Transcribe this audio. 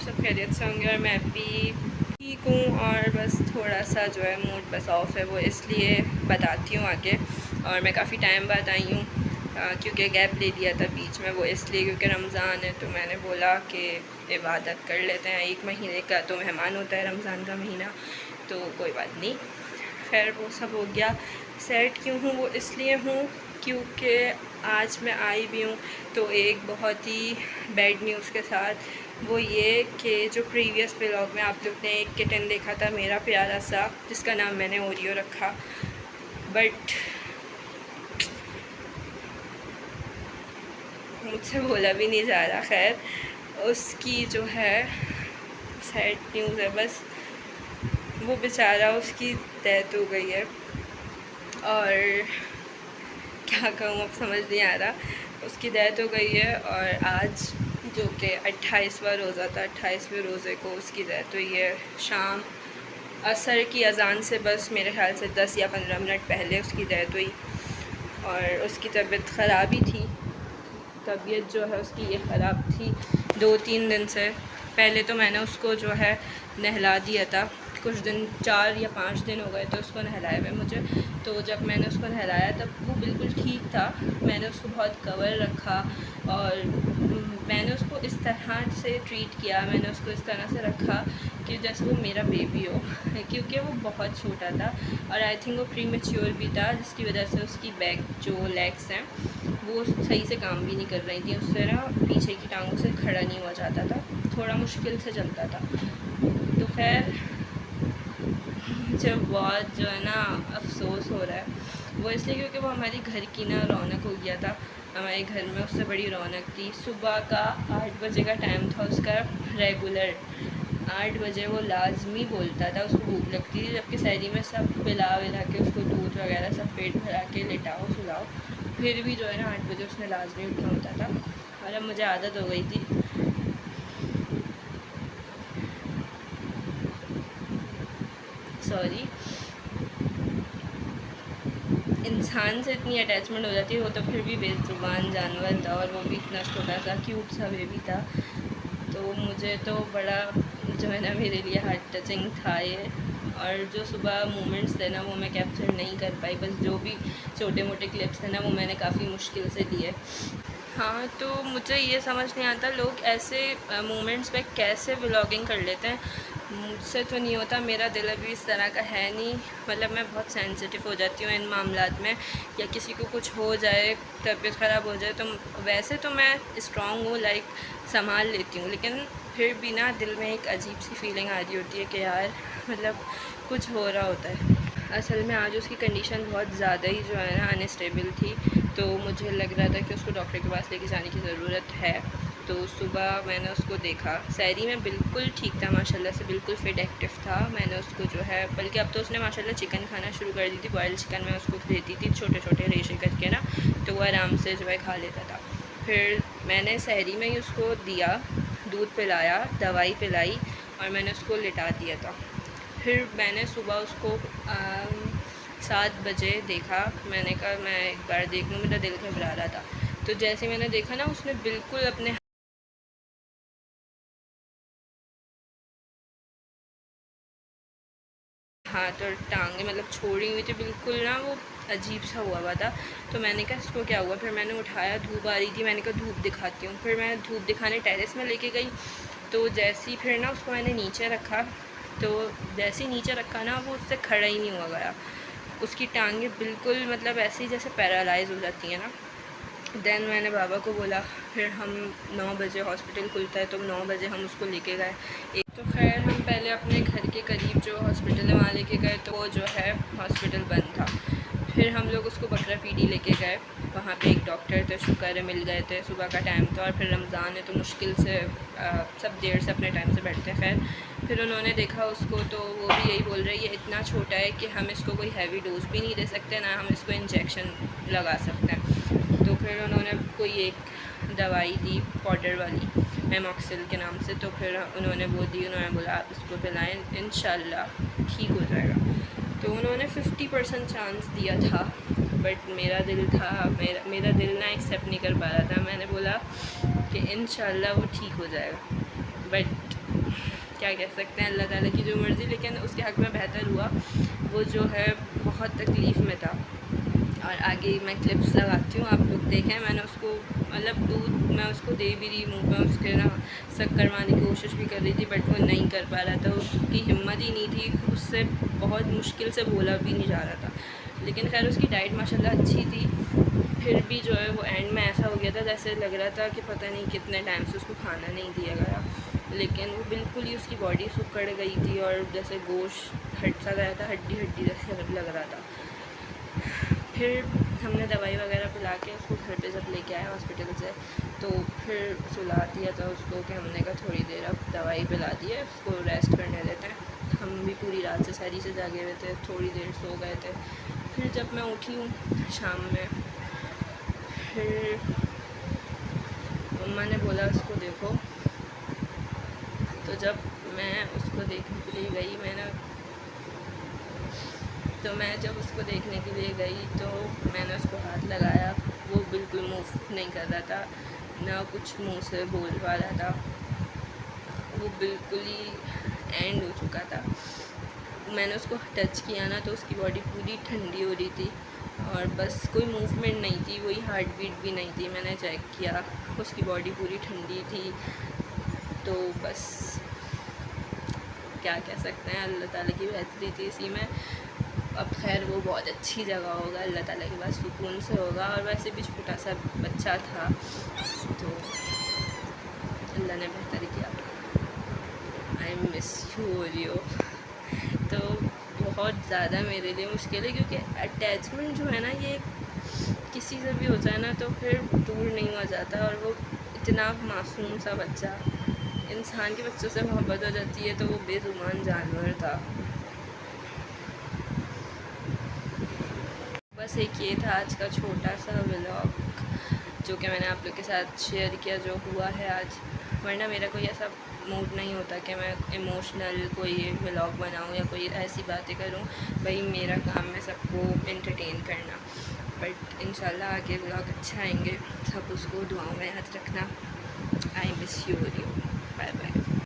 सब खैरियत से होंगे और मैं भी ठीक हूँ। और बस थोड़ा सा जो है मूड बस ऑफ है, वो इसलिए बताती हूँ आगे। और मैं काफ़ी टाइम बाद आई हूँ क्योंकि गैप ले दिया था बीच में, वो इसलिए क्योंकि रमज़ान है, तो मैंने बोला कि इबादत कर लेते हैं। 1 महीने का तो मेहमान होता है रमज़ान का महीना, तो कोई बात नहीं। खैर वो सब हो गया। सैड क्यों हूँ, वो इसलिए हूँ क्योंकि आज मैं आई भी हूँ तो एक बहुत ही बैड न्यूज़ के साथ। वो ये कि जो प्रीवियस व्लॉग में आप लोग ने एक किटन देखा था मेरा प्यारा सा, जिसका नाम मैंने ओरियो रखा, बट मुझसे बोला भी नहीं जा रहा। खैर उसकी जो है सैड न्यूज़ है बस, वो बेचारा उसकी डेथ हो गई है। और क्या कहूँ अब समझ नहीं आ रहा। उसकी डेथ हो गई है और आज जो कि 28वां रोज़ा था, 28वें रोज़े को उसकी डेथ हुई है। शाम असर की अज़ान से बस मेरे ख्याल से 10 या 15 मिनट पहले उसकी डेथ हुई। और उसकी तबीयत ख़राब ही थी, तबीयत जो है उसकी ये ख़राब थी 2-3 दिन से। पहले तो मैंने उसको जो है नहला दिया था, कुछ दिन 4 या 5 दिन हो गए थे उसको नहलाए हुए मुझे। तो जब मैंने उसको नहलाया तब वो बिल्कुल ठीक था। मैंने उसको बहुत कवर रखा और मैंने उसको इस तरह से ट्रीट किया, मैंने उसको इस तरह से रखा कि जैसे वो मेरा बेबी हो, क्योंकि वो बहुत छोटा था और आई थिंक वो प्री मैच्योर भी था, जिसकी वजह से उसकी बैक जो लेग्स हैं वो सही से काम भी नहीं कर रही थी। उससे ना पीछे की टांगों से खड़ा नहीं हुआ जाता था, थोड़ा मुश्किल से चलता था। तो खैर मुझे बहुत जो है ना अफसोस हो रहा है, वो इसलिए क्योंकि वो हमारी घर की ना रौनक हो गया था। हमारे घर में उससे बड़ी रौनक थी। सुबह का 8 बजे का टाइम था उसका रेगुलर, 8 बजे वो लाजमी बोलता था, उसको भूख लगती थी, जबकि शहरी में सब पिला विला के उसको दूध वगैरह सब पेट भरा के लिटाओ सुलाओ, फिर भी जो है ना 8 बजे उसने लाजमी उठना होता था। और अब मुझे आदत हो गई थी। सॉरी, इंसान से इतनी अटैचमेंट हो जाती है। वो तो फिर भी बेज़ुबान जानवर था और वो भी इतना छोटा सा क्यूट सा बेबी था, तो मुझे तो बड़ा जो है ना मेरे लिए हार्ट टचिंग था ये। और जो सुबह मोमेंट्स थे ना वो मैं कैप्चर नहीं कर पाई, बस जो भी छोटे मोटे क्लिप्स थे ना वो मैंने काफ़ी मुश्किल से लिए। हाँ, तो मुझे ये समझ नहीं आता लोग ऐसे मोमेंट्स पे कैसे व्लॉगिंग कर लेते हैं। मुझसे तो नहीं होता, मेरा दिल अभी इस तरह का है नहीं। मतलब मैं बहुत सेंसिटिव हो जाती हूँ इन मामलात में, या किसी को कुछ हो जाए, तबीयत ख़राब हो जाए, तो वैसे तो मैं स्ट्रॉन्ग हूँ, लाइक संभाल लेती हूँ, लेकिन फिर भी ना दिल में एक अजीब सी फीलिंग आ रही होती है कि यार मतलब कुछ हो रहा होता है। असल में आज उसकी कंडीशन बहुत ज़्यादा ही जो है ना अनस्टेबल थी, तो मुझे लग रहा था कि उसको डॉक्टर के पास लेके जाने की ज़रूरत है। तो सुबह मैंने उसको देखा, सैरी में बिल्कुल ठीक था माशाल्लाह से, बिल्कुल फिट एक्टिव था। मैंने उसको जो है, बल्कि अब तो उसने माशाल्लाह चिकन खाना शुरू कर दी थी। बॉयल चिकन मैं उसको देती थी छोटे छोटे रेशे करके ना, तो वो आराम से जो है खा लेता था। फिर मैंने सहरी में ही उसको दिया, दूध पिलाया, दवाई पिलाई और मैंने उसको लिटा दिया था। फिर मैंने सुबह उसको 7 बजे देखा। मैंने कहा मैं एक बार देख लूँ, मेरा दिल घबरा रहा था। तो जैसे मैंने देखा ना, उसने बिल्कुल अपने हाथ और टांगे मतलब छोड़ी हुई थी बिल्कुल ना, वो अजीब सा हुआ था। तो मैंने कहा इसको क्या हुआ। फिर मैंने उठाया, धूप आ रही थी, मैंने कहा धूप दिखाती हूँ। फिर मैं धूप दिखाने टेरेस में लेके गई, तो जैसे ही फिर ना उसको मैंने नीचे रखा, तो जैसे ही नीचे रखा ना वो उससे खड़ा ही नहीं हुआ गया। उसकी टांगें बिल्कुल मतलब ऐसी जैसे पैरालाइज हो जाती हैं ना। देन मैंने बाबा को बोला, फिर हम 9 बजे हॉस्पिटल खुलता है तो 9 बजे हम उसको लेके गए। एक तो खैर हम पहले अपने घर के करीब जो हॉस्पिटल है वहाँ लेके गए, तो वो जो है हॉस्पिटल बंद था। फिर हम लोग उसको बकरा पीडी लेके गए, वहाँ पे एक डॉक्टर थे, शुक्र है मिल गए थे। सुबह का टाइम था और फिर रमज़ान है तो मुश्किल से सब देर से अपने टाइम से बैठते हैं। खैर फिर उन्होंने देखा उसको, तो वो भी यही बोल रही है इतना छोटा है कि हम इसको कोई हैवी डोज भी नहीं दे सकते, ना हम इसको इंजेक्शन लगा सकते हैं। तो फिर उन्होंने कोई एक दवाई दी पाउडर वाली, मेमॉक्सिल के नाम से। तो फिर उन्होंने वो दी, उन्होंने बोला आप इसको पिलाएं, इंशाल्लाह ठीक हो जाएगा। तो उन्होंने 50% चांस दिया था, बट मेरा दिल था, मेरा दिल ना एक्सेप्ट नहीं कर पा रहा था। मैंने बोला कि इंशाल्लाह वो ठीक हो जाएगा, बट क्या कह सकते हैं, अल्लाह ताला की जो मर्ज़ी, लेकिन उसके हक़ में बेहतर हुआ। वो जो है बहुत तकलीफ़ में था। और आगे मैं क्लिप्स लगाती हूँ, आप लोग देखें। मैंने उसको मतलब दूध मैं उसको दे भी रही, मुँह में उसके ना सक करवाने की कोशिश भी कर रही थी, बट वो नहीं कर पा रहा था, उसकी हिम्मत ही नहीं थी, उससे बहुत मुश्किल से बोला भी नहीं जा रहा था। लेकिन खैर उसकी डाइट माशाल्लाह अच्छी थी, फिर भी जो है वो एंड में ऐसा हो गया था जैसे लग रहा था कि पता नहीं कितने टाइम से उसको खाना नहीं दिया गया, लेकिन वो बिल्कुल ही उसकी बॉडी सुकड़ गई थी और जैसे गोश्त हट सा गया था, हड्डी हड्डी जैसे लग रहा था। फिर हमने दवाई वगैरह पिला के उसको घर पे जब लेके आए हॉस्पिटल से, तो फिर सुला दिया था उसको कि हमने कहा थोड़ी देर अब दवाई पिला दी है, उसको रेस्ट करने देते हैं। हम भी पूरी रात से सारी से जागे हुए थे, थोड़ी देर सो गए थे। फिर जब मैं उठी हूँ शाम में, फिर मम्मा ने बोला उसको देखो, तो जब मैं उसको देखने के लिए गई, जब उसको देखने के लिए गई तो मैंने उसको हाथ लगाया, वो बिल्कुल मूव नहीं कर रहा था, ना कुछ मुंह से बोल पा रहा था, वो बिल्कुल ही एंड हो चुका था। मैंने उसको टच किया ना तो उसकी बॉडी पूरी ठंडी हो रही थी और बस कोई मूवमेंट नहीं थी, वही हार्ट बीट भी नहीं थी। मैंने चेक किया, उसकी बॉडी पूरी ठंडी थी। तो बस क्या कह सकते हैं, अल्लाह ताला की बेहतरी थी इसी में। अब खैर वो बहुत अच्छी जगह होगा, अल्लाह ताला के पास सुकून से होगा। और वैसे भी छोटा सा बच्चा था, तो अल्लाह ने बेहतर किया। आई मिस यू ओरियो। तो बहुत ज़्यादा मेरे लिए मुश्किल है, क्योंकि अटैचमेंट जो है ना, ये किसी से भी होता है ना तो फिर दूर नहीं हो जाता। और वो इतना मासूम सा बच्चा, इंसान के बच्चों से मोहब्बत हो जाती है, तो वो बेजुबान जानवर था। बस एक ये था आज का छोटा सा व्लॉग जो कि मैंने आप लोग के साथ शेयर किया, जो हुआ है आज। वरना मेरा कोई ऐसा मूड नहीं होता कि मैं इमोशनल कोई व्लॉग बनाऊं या कोई ऐसी बातें करूं। भाई मेरा काम है सबको एंटरटेन करना, बट इंशाल्लाह आगे व्लॉग अच्छा आएंगे। सब उसको दुआओं में याद रखना। I miss you. Bye bye.